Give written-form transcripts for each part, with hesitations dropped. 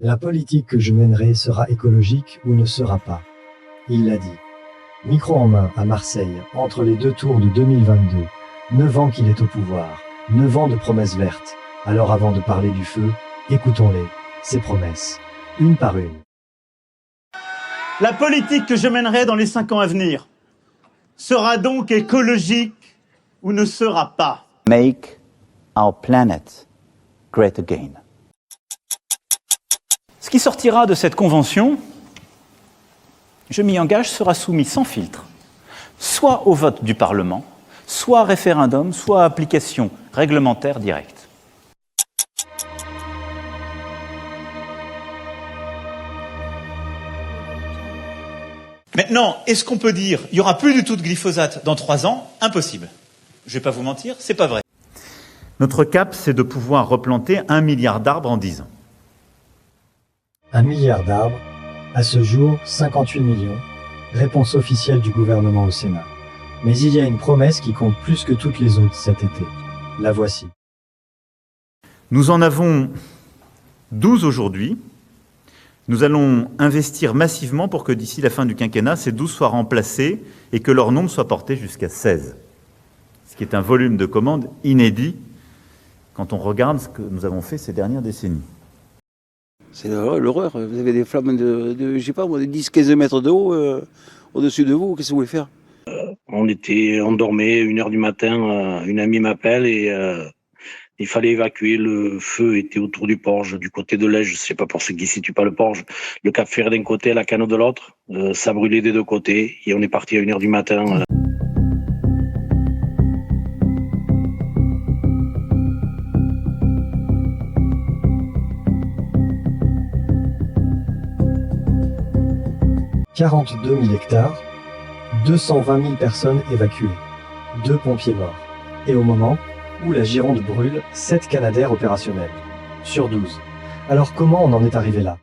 La politique que je mènerai sera écologique ou ne sera pas. Il l'a dit. Micro en main à Marseille, entre les deux tours de 2022. 9 ans qu'il est au pouvoir. 9 ans de promesses vertes. Alors avant de parler du feu, écoutons-les, ces promesses, une par une. La politique que je mènerai dans les 5 ans à venir sera donc écologique ou ne sera pas. Make our planet great again. Ce qui sortira de cette convention, je m'y engage, sera soumis sans filtre, soit au vote du Parlement, soit à référendum, soit à application réglementaire directe. Maintenant, est-ce qu'on peut dire il n'y aura plus du tout de glyphosate dans 3 ans? Impossible. Je ne vais pas vous mentir, c'est pas vrai. Notre cap, c'est de pouvoir replanter 1 milliard d'arbres en 10 ans. 1 milliard d'arbres, à ce jour 58 millions, réponse officielle du gouvernement au Sénat. Mais il y a une promesse qui compte plus que toutes les autres cet été. La voici. Nous en avons 12 aujourd'hui. Nous allons investir massivement pour que d'ici la fin du quinquennat, ces 12 soient remplacés et que leur nombre soit porté jusqu'à 16. Ce qui est un volume de commandes inédit quand on regarde ce que nous avons fait ces dernières décennies. C'est l'horreur. Vous avez des flammes de je sais pas, de 10-15 mètres de haut au-dessus de vous. Qu'est-ce que vous voulez faire? On dormait 1h du matin, une amie m'appelle et il fallait évacuer. Le feu était autour du Porge, du côté de l'Est. Je sais pas pour ceux qui ne situent pas le Porge. Le Cap Ferret d'un côté, la Cano de l'autre. Ça brûlait des deux côtés et on est parti à 1h du matin. « 42 000 hectares, 220 000 personnes évacuées, 2 pompiers morts. Et au moment où la Gironde brûle, 7 Canadair opérationnels, sur 12. Alors comment on en est arrivé là?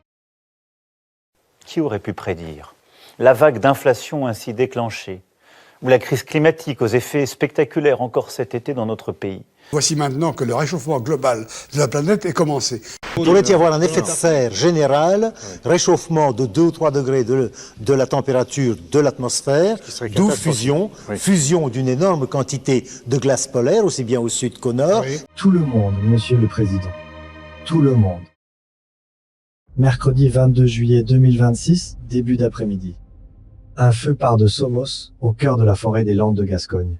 Qui aurait pu prédire la vague d'inflation ainsi déclenchée, ou la crise climatique aux effets spectaculaires encore cet été dans notre pays? Voici maintenant que le réchauffement global de la planète est commencé. Il pourrait y avoir un effet de serre général, réchauffement de 2 ou 3 degrés de la température de l'atmosphère, d'où fusion d'une énorme quantité de glace polaire, aussi bien au sud qu'au nord. Oui. Tout le monde, Monsieur le Président. Tout le monde. Mercredi 22 juillet 2026, début d'après-midi. Un feu part de Somos, au cœur de la forêt des Landes de Gascogne.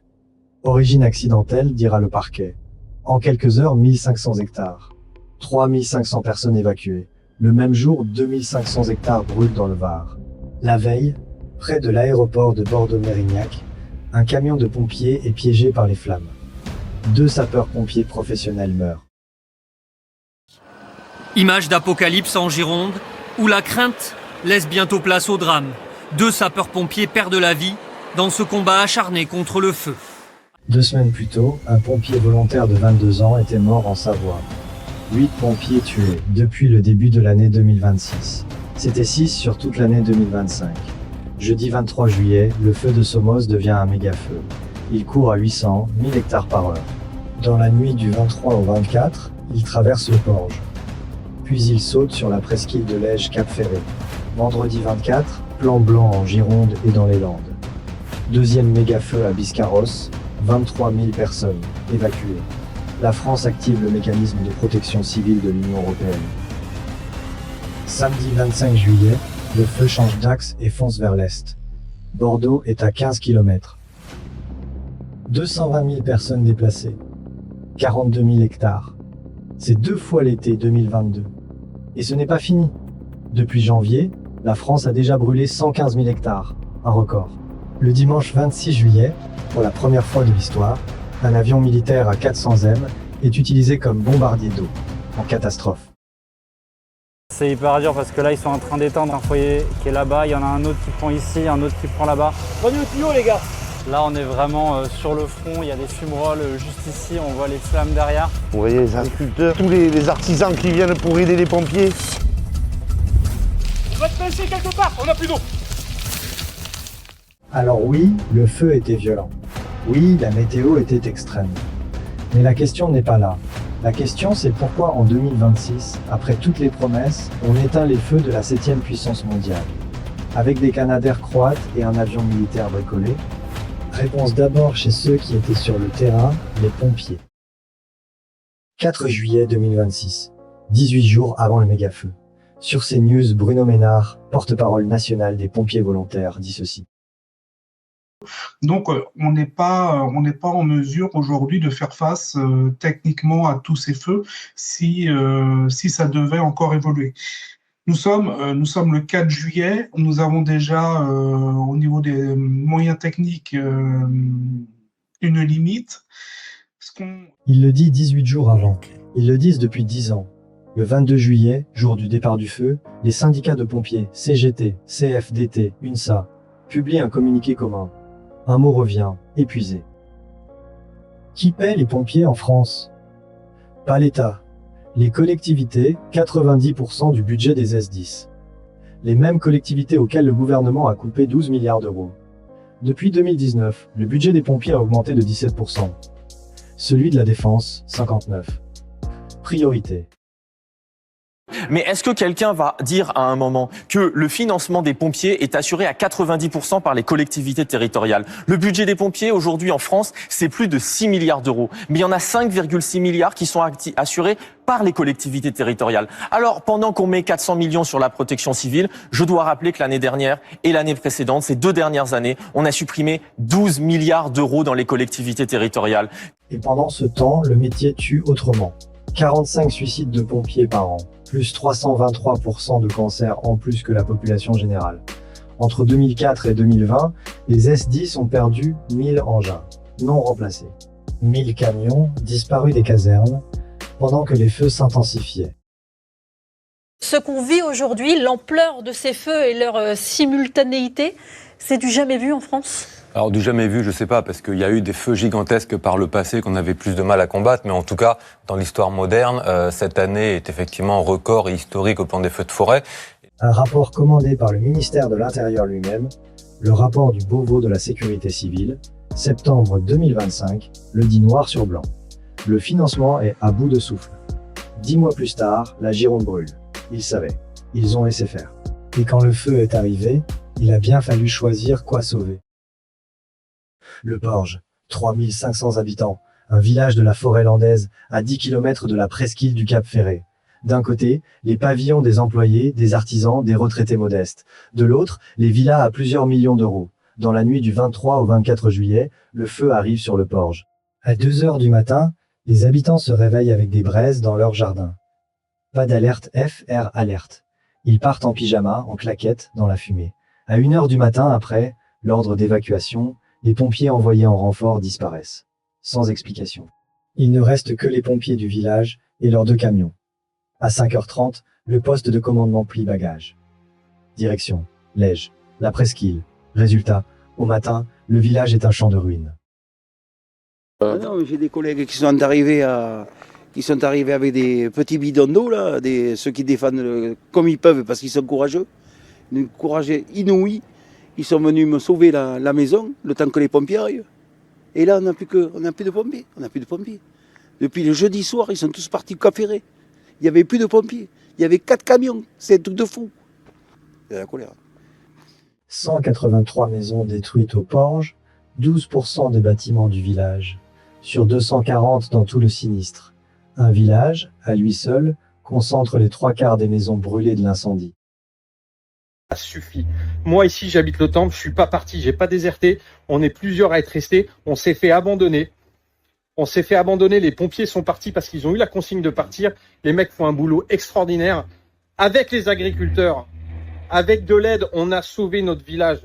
Origine accidentelle, dira le parquet. En quelques heures, 1500 hectares. 3500 personnes évacuées. Le même jour, 2500 hectares brûlent dans le Var. La veille, près de l'aéroport de Bordeaux-Mérignac, un camion de pompiers est piégé par les flammes. 2 sapeurs-pompiers professionnels meurent. Image d'apocalypse en Gironde, où la crainte laisse bientôt place au drame. 2 sapeurs-pompiers perdent la vie dans ce combat acharné contre le feu. 2 semaines plus tôt, un pompier volontaire de 22 ans était mort en Savoie. 8 pompiers tués depuis le début de l'année 2026. C'était 6 sur toute l'année 2025. Jeudi 23 juillet, le feu de Somos devient un méga-feu. Il court à 800 000 hectares par heure. Dans la nuit du 23 au 24, il traverse le Porge. Puis il saute sur la presqu'île de Lège Cap Ferret. Vendredi 24, plan blanc en Gironde et dans les Landes. Deuxième méga-feu à Biscarrosse, 23 000 personnes évacuées. La France active le mécanisme de protection civile de l'Union européenne. Samedi 25 juillet, le feu change d'axe et fonce vers l'est. Bordeaux est à 15 km. 220 000 personnes déplacées. 42 000 hectares. C'est 2 fois l'été 2022. Et ce n'est pas fini. Depuis janvier, la France a déjà brûlé 115 000 hectares, un record. Le dimanche 26 juillet, pour la première fois de l'histoire, un avion militaire à 400 M est utilisé comme bombardier d'eau, en catastrophe. C'est hyper dur parce que là ils sont en train d'éteindre un foyer qui est là-bas, il y en a un autre qui prend ici, un autre qui prend là-bas. Prenez le tuyau les gars. Là on est vraiment sur le front, il y a des fumerolles juste ici, on voit les flammes derrière. Vous voyez les agriculteurs, tous les artisans qui viennent pour aider les pompiers. On va te passer quelque part, on n'a plus d'eau. Alors oui, le feu était violent. Oui, la météo était extrême. Mais la question n'est pas là. La question c'est pourquoi en 2026, après toutes les promesses, on éteint les feux de la 7e puissance mondiale. Avec des canadaires croates et un avion militaire bricolé? Réponse d'abord chez ceux qui étaient sur le terrain, les pompiers. 4 juillet 2026, 18 jours avant le méga-feu. Sur CNews, Bruno Ménard, porte-parole national des pompiers volontaires, dit ceci. Donc, on n'est pas en mesure aujourd'hui de faire face techniquement à tous ces feux si ça devait encore évoluer. Nous sommes le 4 juillet, nous avons déjà au niveau des moyens techniques une limite. Il le dit 18 jours avant. Ils le disent depuis 10 ans. Le 22 juillet, jour du départ du feu, les syndicats de pompiers, CGT, CFDT, UNSA, publient un communiqué commun. Un mot revient, épuisé. Qui paie les pompiers en France? Pas l'État. Les collectivités, 90% du budget des S10. Les mêmes collectivités auxquelles le gouvernement a coupé 12 milliards d'euros. Depuis 2019, le budget des pompiers a augmenté de 17%. Celui de la défense, 59%. Priorité. Mais est-ce que quelqu'un va dire à un moment que le financement des pompiers est assuré à 90% par les collectivités territoriales? Le budget des pompiers aujourd'hui en France, c'est plus de 6 milliards d'euros. Mais il y en a 5,6 milliards qui sont assurés par les collectivités territoriales. Alors, pendant qu'on met 400 millions sur la protection civile, je dois rappeler que l'année dernière et l'année précédente, ces 2 dernières années, on a supprimé 12 milliards d'euros dans les collectivités territoriales. Et pendant ce temps, le métier tue autrement. 45 suicides de pompiers par an, plus 323% de cancers en plus que la population générale. Entre 2004 et 2020, les S10 ont perdu 1000 engins, non remplacés. 1000 camions disparus des casernes, pendant que les feux s'intensifiaient. Ce qu'on vit aujourd'hui, l'ampleur de ces feux et leur simultanéité, c'est du jamais vu en France ? Alors du jamais vu, je sais pas, parce qu'il y a eu des feux gigantesques par le passé qu'on avait plus de mal à combattre, mais en tout cas, dans l'histoire moderne, cette année est effectivement record et historique au plan des feux de forêt. Un rapport commandé par le ministère de l'Intérieur lui-même, le rapport du Beauvau de la Sécurité civile, septembre 2025, le dit noir sur blanc. Le financement est à bout de souffle. 10 mois plus tard, la Gironde brûle. Ils savaient. Ils ont laissé faire. Et quand le feu est arrivé, il a bien fallu choisir quoi sauver. Le Porge, 3500 habitants, un village de la forêt landaise, à 10 km de la presqu'île du Cap Ferret. D'un côté, les pavillons des employés, des artisans, des retraités modestes. De l'autre, les villas à plusieurs millions d'euros. Dans la nuit du 23 au 24 juillet, le feu arrive sur le Porge. À 2 heures du matin, les habitants se réveillent avec des braises dans leur jardin. Pas d'alerte FR alerte. Ils partent en pyjama, en claquettes, dans la fumée. À 1 heure du matin après, l'ordre d'évacuation, les pompiers envoyés en renfort disparaissent. Sans explication. Il ne reste que les pompiers du village et leurs 2 camions. À 5h30, le poste de commandement plie bagages. Direction, Lège, la presqu'île. Résultat, au matin, le village est un champ de ruines. Non, j'ai des collègues qui sont arrivés avec des petits bidons d'eau, là, ceux qui défendent comme ils peuvent parce qu'ils sont courageux. Un courage inouï. Ils sont venus me sauver la maison, le temps que les pompiers arrivent. Et là, on n'a plus de pompiers. On n'a plus de pompiers. Depuis le jeudi soir, ils sont tous partis au Cap Ferret. Il n'y avait plus de pompiers. Il y avait 4 camions. C'est un truc de fou. C'est la colère. 183 maisons détruites au Porge, 12% des bâtiments du village. Sur 240 dans tout le sinistre. Un village, à lui seul, concentre les 3/4 des maisons brûlées de l'incendie. Ça suffit. Moi ici j'habite le Temple, je suis pas parti, j'ai pas déserté, on est plusieurs à être restés, on s'est fait abandonner. Les pompiers sont partis parce qu'ils ont eu la consigne de partir. Les mecs font un boulot extraordinaire. Avec les agriculteurs, avec de l'aide, on a sauvé notre village.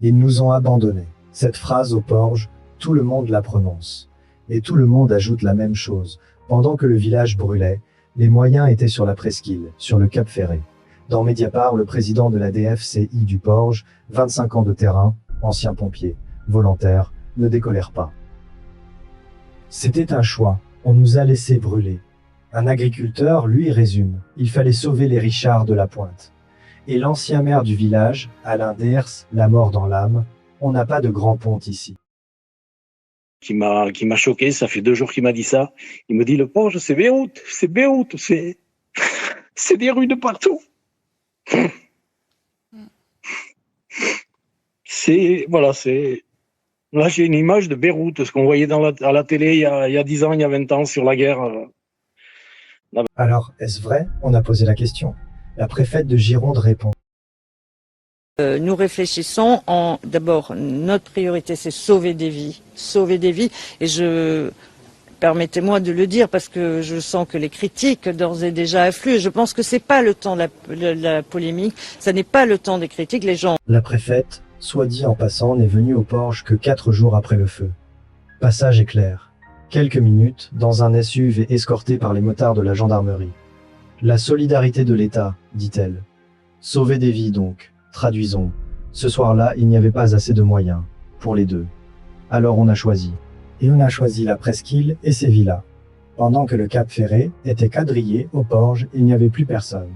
Ils nous ont abandonnés. Cette phrase au Porge, tout le monde la prononce. Et tout le monde ajoute la même chose. Pendant que le village brûlait, les moyens étaient sur la presqu'île, sur le Cap Ferret. Dans Mediapart, le président de la DFCI du Porge, 25 ans de terrain, ancien pompier, volontaire, ne décolère pas. C'était un choix, on nous a laissé brûler. Un agriculteur, lui, résume, il fallait sauver les Richards de la Pointe. Et l'ancien maire du village, Alain Ders, la mort dans l'âme, on n'a pas de grand pont ici. qui m'a choqué. Ça fait 2 jours qu'il m'a dit ça. Il me dit, le Porge, c'est Beyrouth, c'est des rues de partout. Là, j'ai une image de Beyrouth, ce qu'on voyait à la télé il y a 10 ans, il y a 20 ans sur la guerre. Alors, est-ce vrai? On a posé la question. La préfète de Gironde répond. Nous réfléchissons d'abord, notre priorité c'est sauver des vies, et permettez-moi de le dire parce que je sens que les critiques d'ores et déjà affluent. Je pense que c'est pas le temps de la polémique, ça n'est pas le temps des critiques, les gens. La préfète, soit dit en passant, n'est venue au Porge que 4 jours après le feu. Passage éclair. Quelques minutes, dans un SUV escorté par les motards de la gendarmerie. La solidarité de l'État, dit-elle. Sauver des vies donc. Traduisons. Ce soir-là, il n'y avait pas assez de moyens. Pour les deux. Alors on a choisi. Et on a choisi la presqu'île et ses villas. Pendant que le Cap Ferré était quadrillé au Porge, il n'y avait plus personne.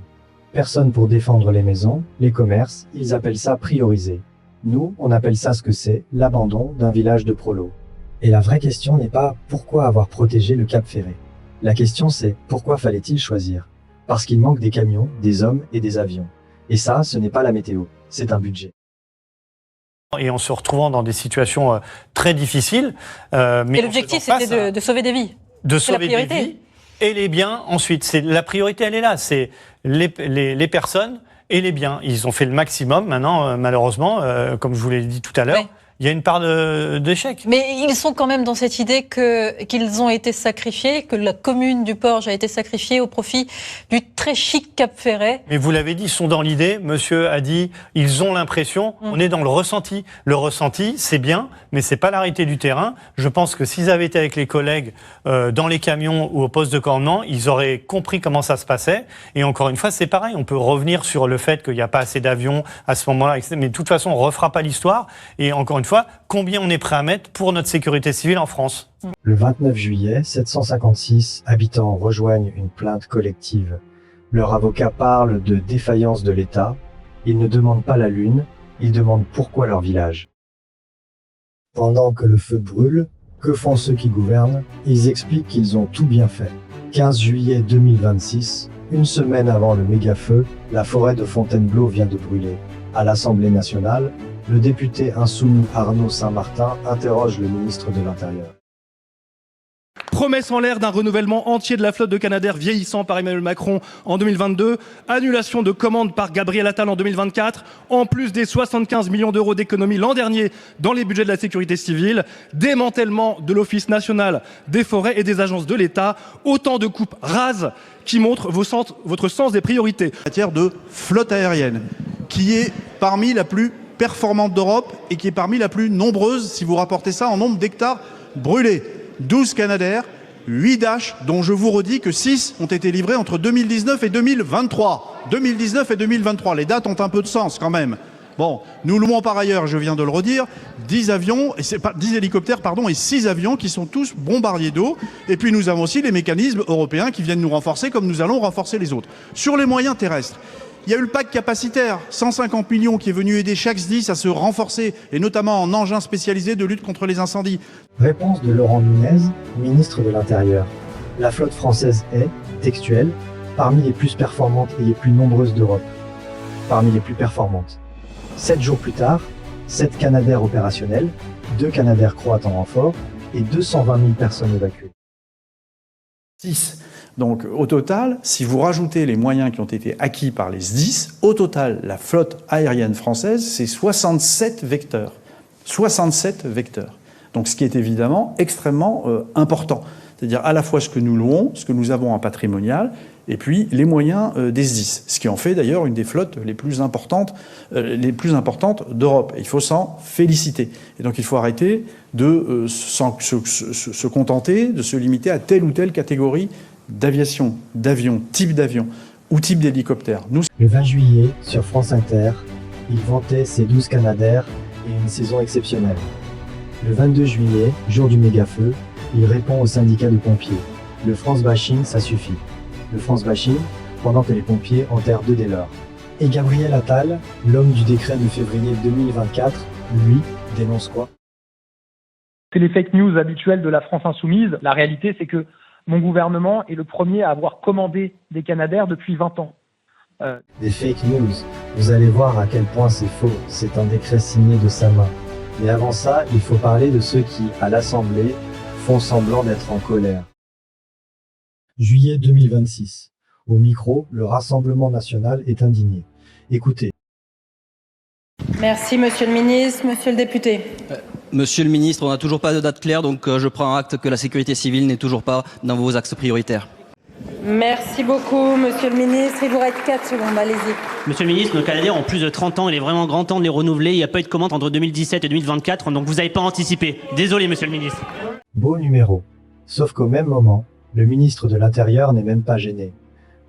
Personne pour défendre les maisons, les commerces, ils appellent ça prioriser. Nous, on appelle ça ce que c'est, l'abandon d'un village de prolos. Et la vraie question n'est pas pourquoi avoir protégé le Cap Ferré. La question c'est pourquoi fallait-il choisir? Parce qu'il manque des camions, des hommes et des avions. Et ça, ce n'est pas la météo, c'est un budget. Et en se retrouvant dans des situations très difficiles. Mais et l'objectif, c'était de sauver des vies. De sauver des vies et les biens ensuite. La priorité, elle est là. C'est les personnes et les biens. Ils ont fait le maximum. Maintenant, malheureusement, comme je vous l'ai dit tout à l'heure, il y a une part d'échec. Mais ils sont quand même dans cette idée qu'ils ont été sacrifiés, que la commune du Porge a été sacrifiée au profit du très chic Cap Ferret. Mais vous l'avez dit, ils sont dans l'idée. Monsieur a dit, ils ont l'impression. On est dans le ressenti. Le ressenti, c'est bien, mais c'est pas la réalité du terrain. Je pense que s'ils avaient été avec les collègues dans les camions ou au poste de commandement, ils auraient compris comment ça se passait. Et encore une fois, c'est pareil. On peut revenir sur le fait qu'il n'y a pas assez d'avions à ce moment-là, etc. Mais de toute façon, on refera pas l'histoire. Et encore une fois, combien on est prêt à mettre pour notre sécurité civile en France? Le 29 juillet, 756 habitants rejoignent une plainte collective. Leur avocat parle de défaillance de l'État. Ils ne demandent pas la lune, ils demandent pourquoi leur village. Pendant que le feu brûle, que font ceux qui gouvernent? Ils expliquent qu'ils ont tout bien fait. 15 juillet 2026, une semaine avant le méga-feu, la forêt de Fontainebleau vient de brûler. À l'Assemblée nationale, le député insoumis Arnaud Saint-Martin interroge le ministre de l'Intérieur. Promesse en l'air d'un renouvellement entier de la flotte de Canadair vieillissant par Emmanuel Macron en 2022, annulation de commandes par Gabriel Attal en 2024, en plus des 75 millions d'euros d'économies l'an dernier dans les budgets de la sécurité civile, démantèlement de l'Office national des forêts et des agences de l'État, autant de coupes rases qui montrent votre sens des priorités. En matière de flotte aérienne, qui est parmi la plus performante d'Europe et qui est parmi la plus nombreuse, si vous rapportez ça en nombre d'hectares brûlés. 12 Canadair, 8 Dash, dont je vous redis que 6 ont été livrés entre 2019 et 2023. 2019 et 2023, les dates ont un peu de sens quand même. Bon, nous louons par ailleurs, je viens de le redire, 10 hélicoptères et 6 avions qui sont tous bombardiers d'eau. Et puis nous avons aussi les mécanismes européens qui viennent nous renforcer comme nous allons renforcer les autres. Sur les moyens terrestres, il y a eu le pacte capacitaire, 150 millions qui est venu aider chaque SDIS à se renforcer, et notamment en engins spécialisés de lutte contre les incendies. Réponse de Laurent Nunez, ministre de l'Intérieur. La flotte française est, textuelle, parmi les plus performantes et les plus nombreuses d'Europe. Parmi les plus performantes. 7 jours plus tard, 7 Canadair opérationnels, 2 Canadair croates en renfort et 220 000 personnes évacuées. 6. Donc au total, si vous rajoutez les moyens qui ont été acquis par les SDIS, au total, la flotte aérienne française, c'est 67 vecteurs. 67 vecteurs. Donc ce qui est évidemment extrêmement important. C'est-à-dire à la fois ce que nous louons, ce que nous avons en patrimonial, et puis les moyens des SDIS. Ce qui en fait d'ailleurs une des flottes les plus importantes d'Europe. Et il faut s'en féliciter. Et donc il faut arrêter de se contenter, de se limiter à telle ou telle catégorie d'aviation, d'avion, type d'avion ou type d'hélicoptère. Le 20 juillet, sur France Inter, il vantait ses 12 Canadair et une saison exceptionnelle. Le 22 juillet, jour du méga-feu, il répond au syndicat de pompiers. Le France bashing, ça suffit. Le France bashing, pendant que les pompiers enterrent 2 des leurs. Et Gabriel Attal, l'homme du décret de février 2024, lui, dénonce quoi? C'est les fake news habituelles de la France insoumise. La réalité, c'est que mon gouvernement est le premier à avoir commandé des Canadair depuis 20 ans. Des fake news. Vous allez voir à quel point c'est faux. C'est un décret signé de sa main. Mais avant ça, il faut parler de ceux qui, à l'Assemblée, font semblant d'être en colère. Juillet 2026. Au micro, le Rassemblement national est indigné. Écoutez. Merci, monsieur le ministre. Monsieur le député. Monsieur le ministre, on n'a toujours pas de date claire, donc je prends acte que la sécurité civile n'est toujours pas dans vos axes prioritaires. Merci beaucoup, monsieur le ministre. Il vous reste 4 secondes, allez-y. Monsieur le ministre, nos Canadiens ont plus de 30 ans, il est vraiment grand temps de les renouveler. Il n'y a pas eu de commande entre 2017 et 2024, donc vous n'avez pas anticipé. Désolé, monsieur le ministre. Beau numéro. Sauf qu'au même moment, le ministre de l'Intérieur n'est même pas gêné.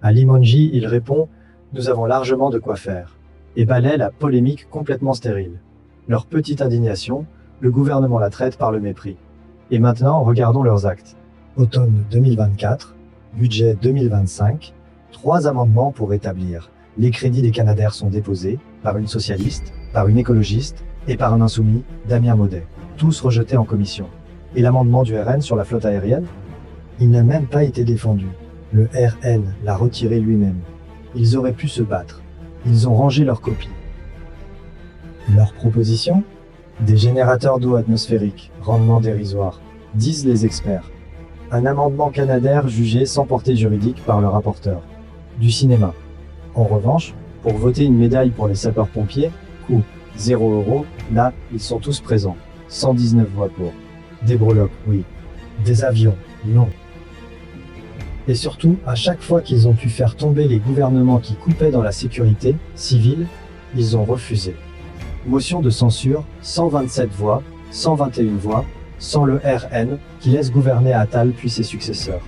À Limonji, il répond « Nous avons largement de quoi faire » et balaie la polémique complètement stérile. Leur petite indignation, le gouvernement la traite par le mépris. Et maintenant, regardons leurs actes. Automne 2024, budget 2025, 3 amendements pour rétablir. Les crédits des Canadair sont déposés par une socialiste, par une écologiste et par un insoumis, Damien Maudet. Tous rejetés en commission. Et l'amendement du RN sur la flotte aérienne? Il n'a même pas été défendu. Le RN l'a retiré lui-même. Ils auraient pu se battre. Ils ont rangé leur copie. Leur proposition? Des générateurs d'eau atmosphérique, rendement dérisoire, disent les experts. Un amendement Canadair jugé sans portée juridique par le rapporteur. Du cinéma. En revanche, pour voter une médaille pour les sapeurs-pompiers, coût 0 €, là, ils sont tous présents. 119 voix pour. Des breloques, oui. Des avions, non. Et surtout, à chaque fois qu'ils ont pu faire tomber les gouvernements qui coupaient dans la sécurité civile, ils ont refusé. Motion de censure, 127 voix, 121 voix, sans le RN, qui laisse gouverner Attal puis ses successeurs.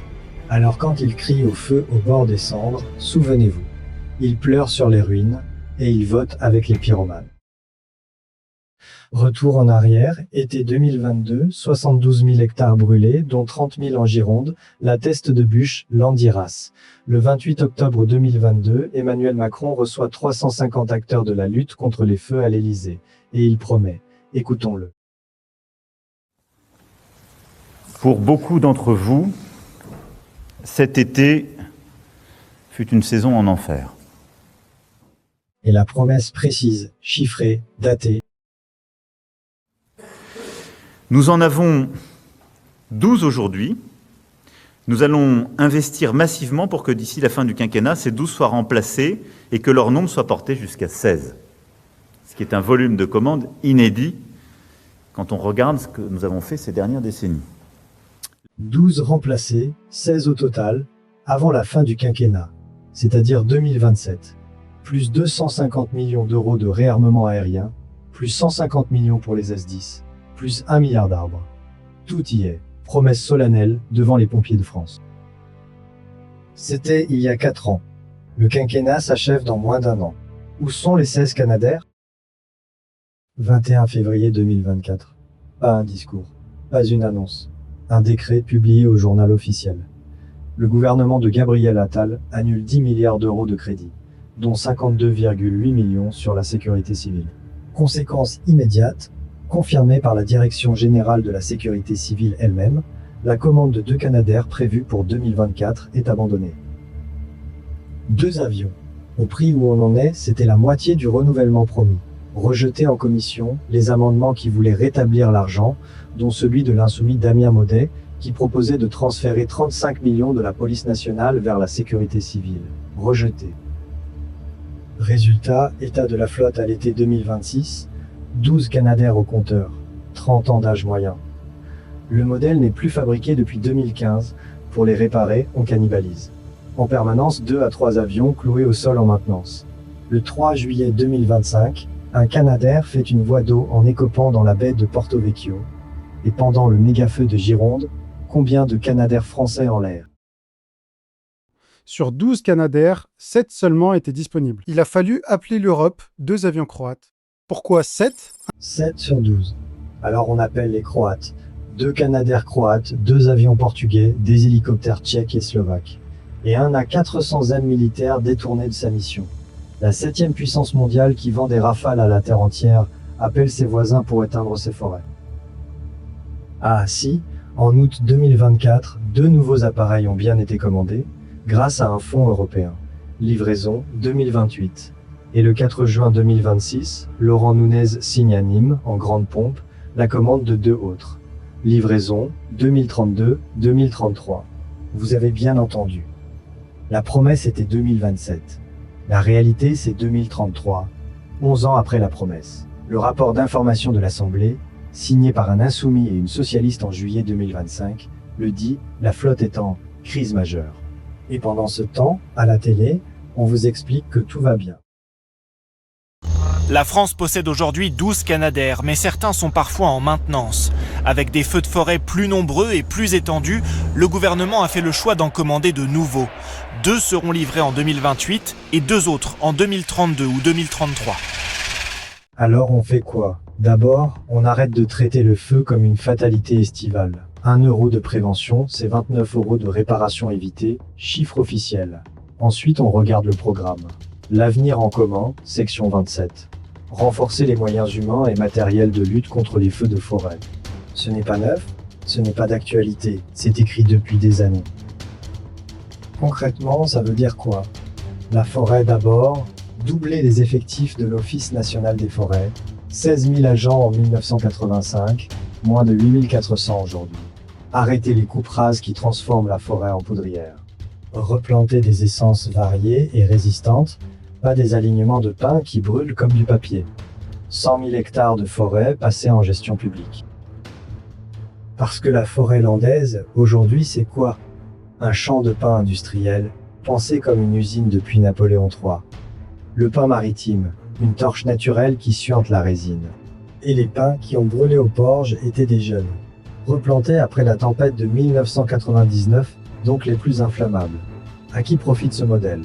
Alors quand ils crient au feu au bord des cendres, souvenez-vous. Ils pleurent sur les ruines, et ils votent avec les pyromanes. Retour en arrière, été 2022, 72 000 hectares brûlés, dont 30 000 en Gironde, la teste de bûche, Landiras. Le 28 octobre 2022, Emmanuel Macron reçoit 350 acteurs de la lutte contre les feux à l'Élysée. Et il promet. Écoutons-le. Pour beaucoup d'entre vous, cet été fut une saison en enfer. Et la promesse précise, chiffrée, datée. Nous en avons 12 aujourd'hui. Nous allons investir massivement pour que d'ici la fin du quinquennat, ces 12 soient remplacés et que leur nombre soit porté jusqu'à 16. Ce qui est un volume de commandes inédit quand on regarde ce que nous avons fait ces dernières décennies. 12 remplacés, 16 au total, avant la fin du quinquennat, c'est-à-dire 2027. Plus 250 millions d'euros de réarmement aérien, plus 150 millions pour les S-10. Plus 1 milliard d'arbres. Tout y est, promesse solennelle devant les pompiers de France. C'était il y a 4 ans. Le quinquennat s'achève dans moins d'1 an. Où sont les 16 Canadair? 21 février 2024. Pas un discours, pas une annonce. Un décret publié au journal officiel. Le gouvernement de Gabriel Attal annule 10 milliards d'euros de crédit, dont 52,8 millions sur la sécurité civile. Conséquence immédiate, confirmée par la Direction générale de la sécurité civile elle-même, la commande de 2 Canadair prévue pour 2024 est abandonnée. 2 avions. Au prix où on en est, c'était la moitié du renouvellement promis. Rejetés en commission, les amendements qui voulaient rétablir l'argent, dont celui de l'insoumis Damien Maudet, qui proposait de transférer 35 millions de la police nationale vers la sécurité civile. Rejetés. Résultat, état de la flotte à l'été 2026, 12 Canadair au compteur, 30 ans d'âge moyen. Le modèle n'est plus fabriqué depuis 2015. Pour les réparer, on cannibalise. En permanence, 2 à 3 avions cloués au sol en maintenance. Le 3 juillet 2025, un Canadair fait une voie d'eau en écopant dans la baie de Porto Vecchio. Et pendant le méga-feu de Gironde, combien de Canadair français en l'air? Sur 12 Canadair, 7 seulement étaient disponibles. Il a fallu appeler l'Europe, 2 avions croates. Pourquoi 7? 7 sur 12. Alors on appelle les Croates. 2 Canadair croates, 2 avions portugais, des hélicoptères tchèques et slovaques. Et un A400M militaire détourné de sa mission. La 7e puissance mondiale qui vend des rafales à la terre entière appelle ses voisins pour éteindre ses forêts. Ah si, en août 2024, 2 nouveaux appareils ont bien été commandés, grâce à un fonds européen. Livraison 2028. Et le 4 juin 2026, Laurent Nunez signe à Nîmes, en grande pompe, la commande de 2 autres. Livraison 2032-2033. Vous avez bien entendu. La promesse était 2027. La réalité, c'est 2033, 11 ans après la promesse. Le rapport d'information de l'Assemblée, signé par un insoumis et une socialiste en juillet 2025, le dit, la flotte est en crise majeure. Et pendant ce temps, à la télé, on vous explique que tout va bien. La France possède aujourd'hui 12 Canadair, mais certains sont parfois en maintenance. Avec des feux de forêt plus nombreux et plus étendus, le gouvernement a fait le choix d'en commander de nouveaux. 2 seront livrés en 2028 et 2 autres en 2032 ou 2033. Alors on fait quoi? D'abord, on arrête de traiter le feu comme une fatalité estivale. 1 euro de prévention, c'est 29 euros de réparation évitée, chiffre officiel. Ensuite, on regarde le programme. L'avenir en commun, section 27. Renforcer les moyens humains et matériels de lutte contre les feux de forêt. Ce n'est pas neuf, ce n'est pas d'actualité, c'est écrit depuis des années. Concrètement, ça veut dire quoi? La forêt d'abord, doubler les effectifs de l'Office national des forêts, 16 000 agents en 1985, moins de 8 400 aujourd'hui. Arrêter les coupes rases qui transforment la forêt en poudrière. Replanter des essences variées et résistantes, pas des alignements de pins qui brûlent comme du papier. 100 000 hectares de forêt passés en gestion publique. Parce que la forêt landaise, aujourd'hui, c'est quoi? Un champ de pin industriel, pensé comme une usine depuis Napoléon III. Le pin maritime, une torche naturelle qui suinte la résine. Et les pins qui ont brûlé aux Porges étaient des jeunes. Replantés après la tempête de 1999, donc les plus inflammables. À qui profite ce modèle?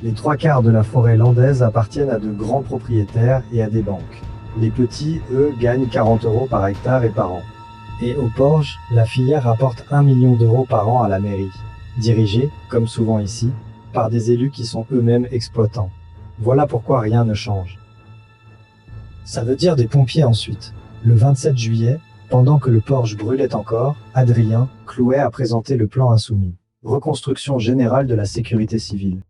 Les 3/4 de la forêt landaise appartiennent à de grands propriétaires et à des banques. Les petits, eux, gagnent 40 euros par hectare et par an. Et aux Porges, la filière rapporte 1 million d'euros par an à la mairie, dirigée, comme souvent ici, par des élus qui sont eux-mêmes exploitants. Voilà pourquoi rien ne change. Ça veut dire des pompiers ensuite. Le 27 juillet, pendant que le Porge brûlait encore, Adrien Clouet a présenté le plan insoumis. Reconstruction générale de la sécurité civile.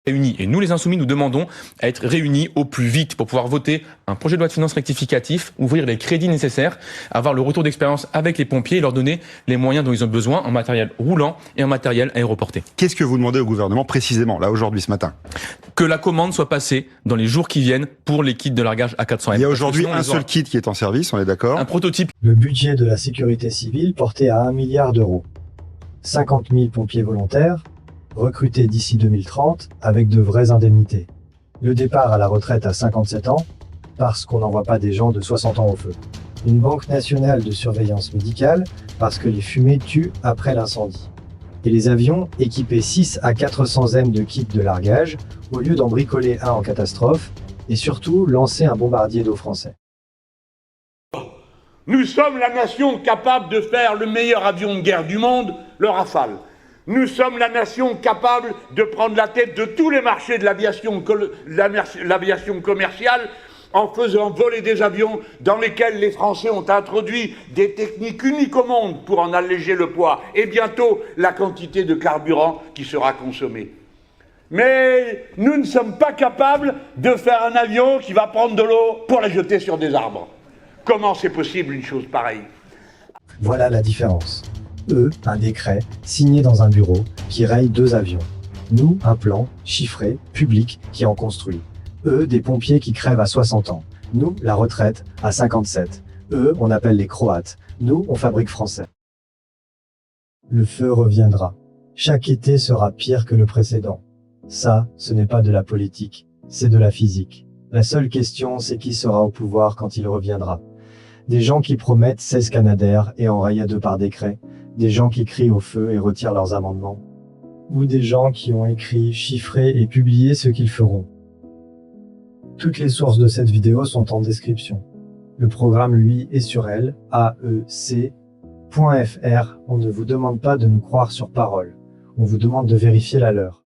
Réunis. Et nous, les Insoumis, nous demandons à être réunis au plus vite pour pouvoir voter un projet de loi de finances rectificatif, ouvrir les crédits nécessaires, avoir le retour d'expérience avec les pompiers et leur donner les moyens dont ils ont besoin en matériel roulant et en matériel aéroporté. Qu'est-ce que vous demandez au gouvernement précisément, là, aujourd'hui, ce matin? Que la commande soit passée dans les jours qui viennent pour les kits de largage A400M. Il y a aujourd'hui un seul kit qui est en service, on est d'accord? Un prototype. Le budget de la sécurité civile porté à 1 milliard d'euros. 50 000 pompiers volontaires, recrutés d'ici 2030 avec de vraies indemnités. Le départ à la retraite à 57 ans, parce qu'on n'envoie pas des gens de 60 ans au feu. Une banque nationale de surveillance médicale, parce que les fumées tuent après l'incendie. Et les avions équipés 6 à 400 M de kits de largage, au lieu d'en bricoler un en catastrophe, et surtout lancer un bombardier d'eau français. Nous sommes la nation capable de faire le meilleur avion de guerre du monde, le Rafale. Nous sommes la nation capable de prendre la tête de tous les marchés de l'aviation commerciale en faisant voler des avions dans lesquels les Français ont introduit des techniques uniques au monde pour en alléger le poids et bientôt la quantité de carburant qui sera consommée. Mais nous ne sommes pas capables de faire un avion qui va prendre de l'eau pour la jeter sur des arbres. Comment c'est possible une chose pareille? Voilà la différence. Eux, un décret, signé dans un bureau, qui raye 2 avions. Nous, un plan, chiffré, public, qui en construit. Eux, des pompiers qui crèvent à 60 ans. Nous, la retraite, à 57. Eux, on appelle les Croates. Nous, on fabrique français. Le feu reviendra. Chaque été sera pire que le précédent. Ça, ce n'est pas de la politique, c'est de la physique. La seule question, c'est qui sera au pouvoir quand il reviendra. Des gens qui promettent 16 Canadair et enrayent à 2 par décret. Des gens qui crient au feu et retirent leurs amendements. Ou des gens qui ont écrit, chiffré et publié ce qu'ils feront. Toutes les sources de cette vidéo sont en description. Le programme, lui, est sur elle, aec.fr. On ne vous demande pas de nous croire sur parole. On vous demande de vérifier la leur.